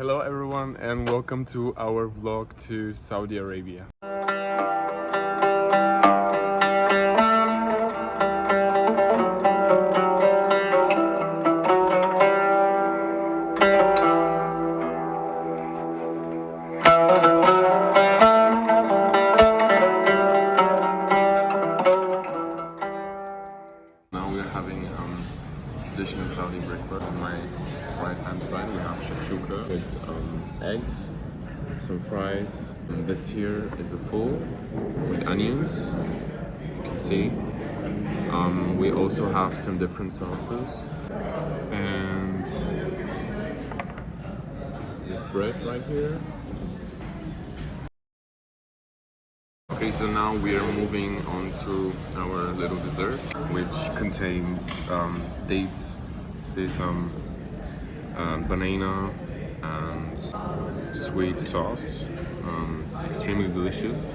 Hello everyone and welcome to our vlog to Saudi Arabia. Now we're having traditional Saudi breakfast. On my right hand side we have shakshuka with eggs, some fries. And this here is the full with onions, you can see. We also have some different sauces and this bread right here. Okay, so now we are moving on to our little dessert, which contains dates, sesame, banana, and sweet sauce. It's extremely delicious.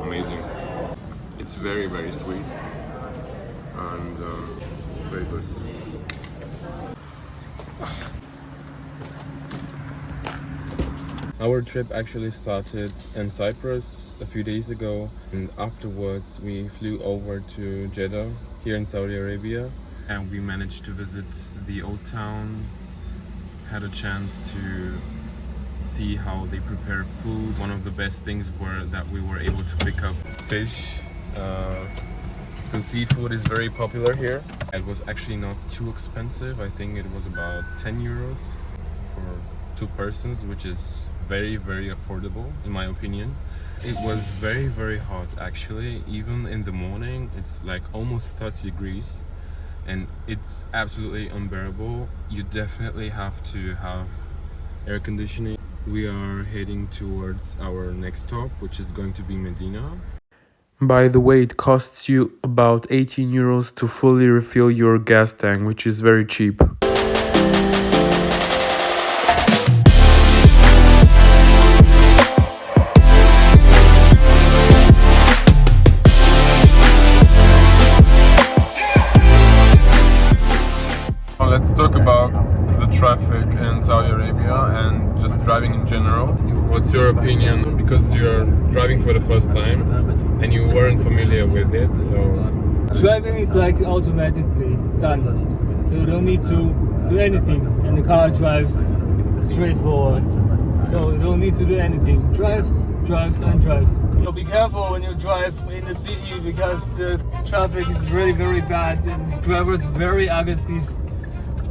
Amazing. It's very, very sweet and very good. Our trip actually started in Cyprus a few days ago, and afterwards we flew over to Jeddah here in Saudi Arabia, and we managed to visit the old town, had a chance to see how they prepare food. One of the best things were that we were able to pick up fish. So seafood is very popular here. It was actually not too expensive. I think it was about 10 euros for 2 persons, which is very, very affordable in my opinion. It was very, very hot actually. Even in the morning it's like almost 30 degrees and it's absolutely unbearable. You definitely have to have air conditioning. We are heading towards our next stop, which is going to be Medina. By the way, it costs you about 18 euros to fully refill your gas tank, which is very cheap. Let's talk about the traffic in Saudi Arabia and just driving in general. What's your opinion? Because you're driving for the first time and you weren't familiar with it, so... Driving is like automatically done, so you don't need to do anything, and the car drives straightforward. So you don't need to do anything. Drives and drives. So be careful when you drive in the city because the traffic is really very bad and drivers very aggressive.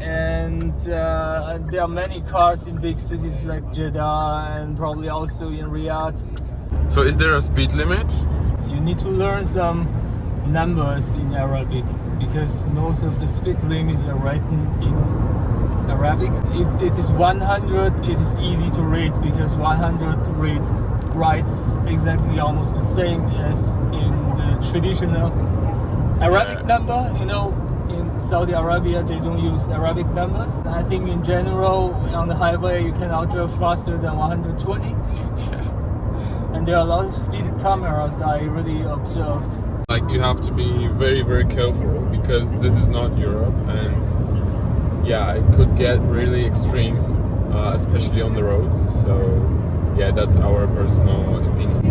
And there are many cars in big cities like Jeddah and probably also in Riyadh. So is there a speed limit? You need to learn some numbers in Arabic because most of the speed limits are written in Arabic. If it is 100, it is easy to read because 100 writes exactly almost the same as in the traditional Arabic number, you know. In Saudi Arabia, they don't use Arabic numbers. I think in general, on the highway, you cannot drive faster than 120. And there are a lot of speed cameras I really observed. Like you have to be very, very careful because this is not Europe, and yeah, it could get really extreme, especially on the roads. So yeah, that's our personal opinion.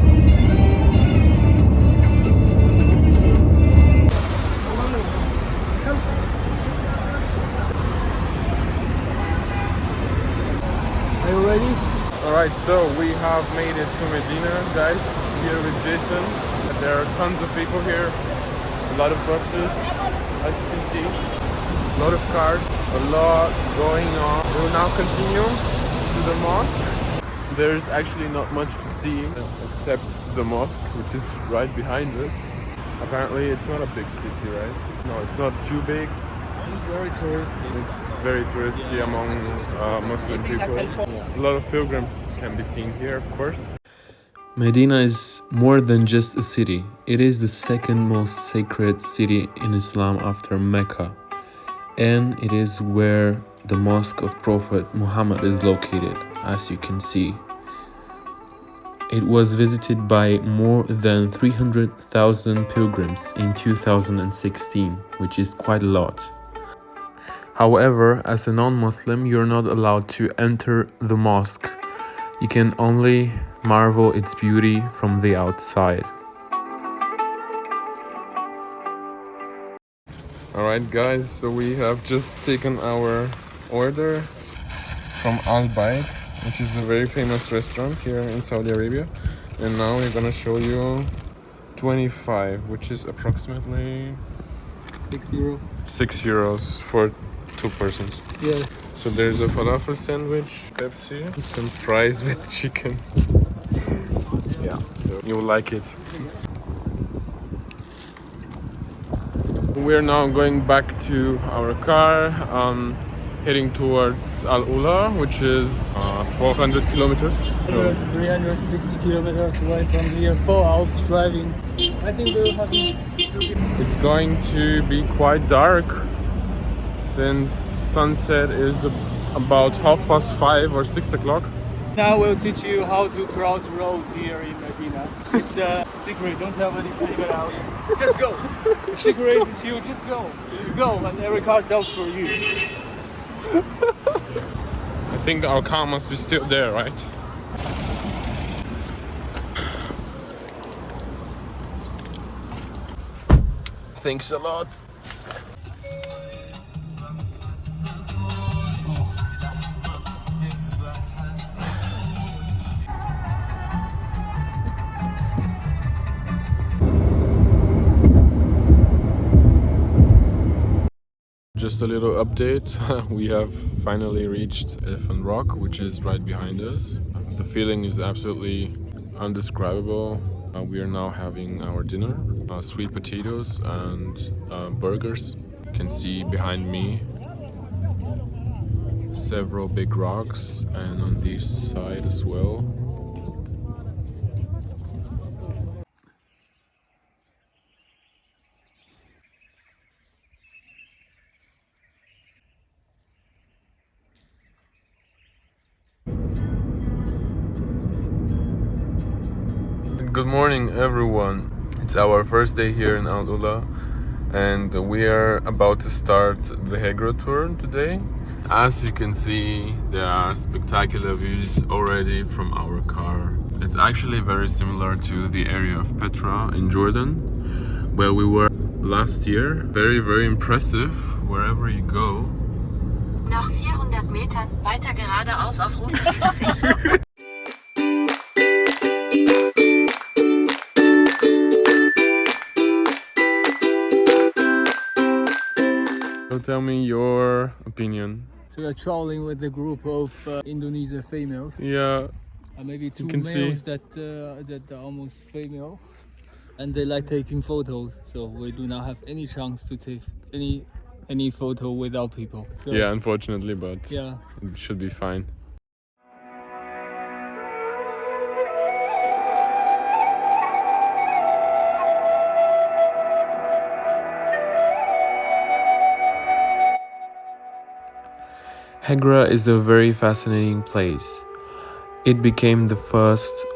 Ready? Alright, so we have made it to Medina, guys, here with Jason. There are tons of people here, a lot of buses, as you can see, a lot of cars, a lot going on. We will now continue to the mosque. There is actually not much to see except the mosque, which is right behind us. Apparently it's not a big city, right? No, it's not too big. Very touristy. It's very touristy among Muslim people. A lot of pilgrims can be seen here, of course. Medina is more than just a city. It is the second most sacred city in Islam after Mecca. And it is where the mosque of Prophet Muhammad is located, as you can see. It was visited by more than 300,000 pilgrims in 2016, which is quite a lot. However, as a non-Muslim, you're not allowed to enter the mosque. You can only marvel its beauty from the outside. Alright guys, so we have just taken our order from Al-Bayt, which is a very famous restaurant here in Saudi Arabia. And now we're gonna show you 25, which is approximately €6. €6 for 2 persons. Yeah. So there's a falafel sandwich, Pepsi, and some fries with chicken. Yeah, so you'll like it. We're now going back to our car, heading towards Al-Ula, which is 400 kilometers. 360 kilometers away from here, 4 hours driving. I think we'll have to... It's going to be quite dark since sunset is about 5:30 or 6 o'clock. Now we'll teach you how to cross the road here in Medina. It's a secret, don't tell anyone else. Just go. The secret is you, just go. You go and every car stops for you. I think our car must be still there, right? Thanks a lot. Just a little update. We have finally reached Elephant Rock, which is right behind us. The feeling is absolutely undescribable. We are now having our dinner, sweet potatoes and burgers. You can see behind me several big rocks, and on this side as well. Good morning everyone. It's our first day here in Al-Ula and we are about to start the Hegra tour today. As you can see, there are spectacular views already from our car. It's actually very similar to the area of Petra in Jordan, where we were last year. Very impressive wherever you go. Nach 400 Metern weiter geradeaus auf Route 40. So tell me your opinion. So we're traveling with a group of Indonesia females. Yeah. Maybe 2 males that are almost female. And they like taking photos. So we do not have any chance to take any photo without people. So, yeah, unfortunately, but yeah. It should be fine. Hegra is a very fascinating place. It became the first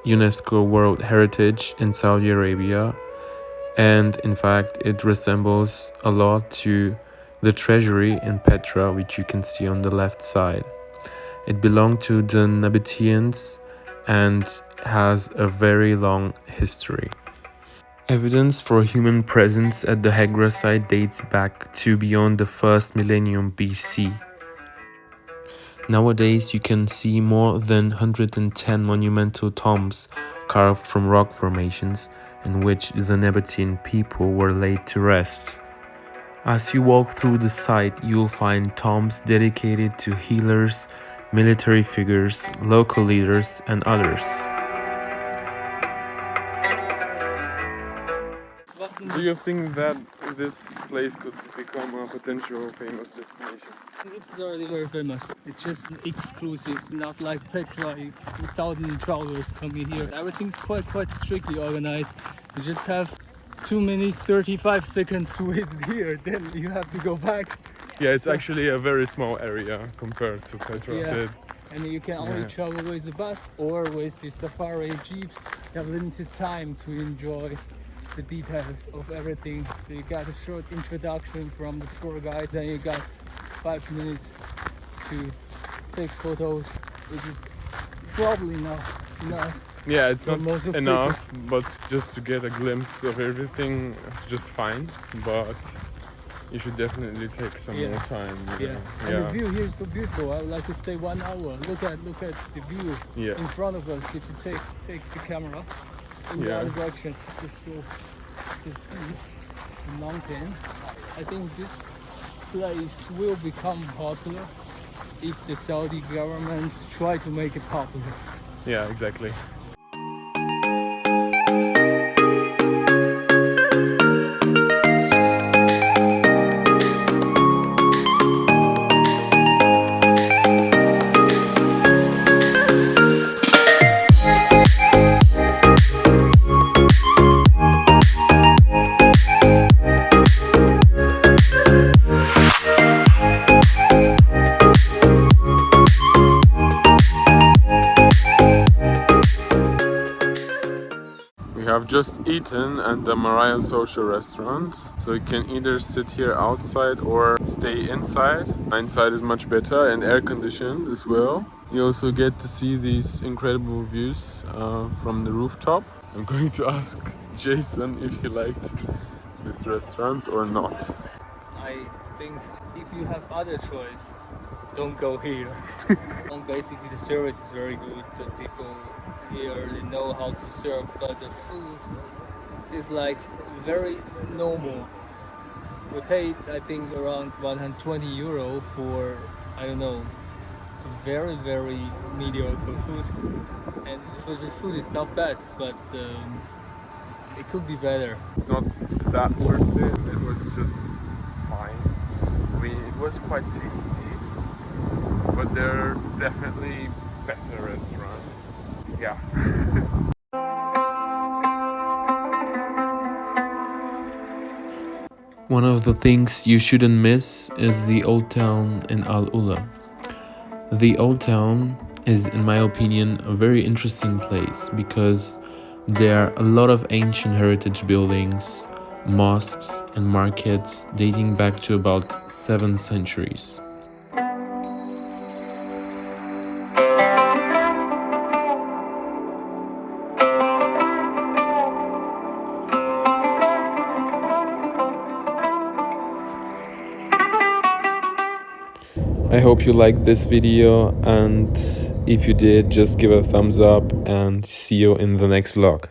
UNESCO World Heritage in Saudi Arabia, and in fact it resembles a lot to the treasury in Petra, which you can see on the left side. It belonged to the Nabateans and has a very long history. Evidence for human presence at the Hegra site dates back to beyond the first millennium BC. Nowadays you can see more than 110 monumental tombs carved from rock formations in which the Nabatean people were laid to rest. As you walk through the site, you will find tombs dedicated to healers, military figures, local leaders, and others. Do you think that this place could become a potential famous destination? It's already very famous. It's just exclusive. It's not like Petra, 1,000 travelers coming here. Everything's quite strictly organized. You just have 2 minutes 35 seconds to waste here, then you have to go back. Yeah, it's actually a very small area compared to Petra. Yeah. And you can only travel with the bus or with the safari jeeps. You have limited time to enjoy the details of everything. So you got a short introduction from the tour guide, then you got 5 minutes to take photos, which is probably not enough. Yeah, it's For not most of enough, but just to get a glimpse of everything is just fine. But you should definitely take some Yeah. more time. Yeah, and the view here is so beautiful. I would like to stay 1 hour. Look at the view Yeah. in front of us. If you take the camera in the Yeah. other direction, just go to see the mountain. I think this place will become popular if the Saudi government try to make it popular. Yeah, exactly. I've just eaten at the Mariah Social Restaurant, so you can either sit here outside or stay inside. Inside is much better and air conditioned as well. You also get to see these incredible views from the rooftop. I'm going to ask Jason if he liked this restaurant or not. I think if you have other choice, don't go here. Basically, the service is very good. The people here, they know how to serve, but the food is like very normal. We paid, I think, around 120 euro for, I don't know, very, very mediocre food. And for this food is not bad, but it could be better. It's not that worth it. It was just fine. I mean, it was quite tasty, but there are definitely better restaurants. Yeah. One of the things you shouldn't miss is the old town in Al-Ula. The old town is, in my opinion, a very interesting place because there are a lot of ancient heritage buildings, mosques and markets dating back to about 7 centuries. I hope you liked this video, and if you did, just give a thumbs up and see you in the next vlog.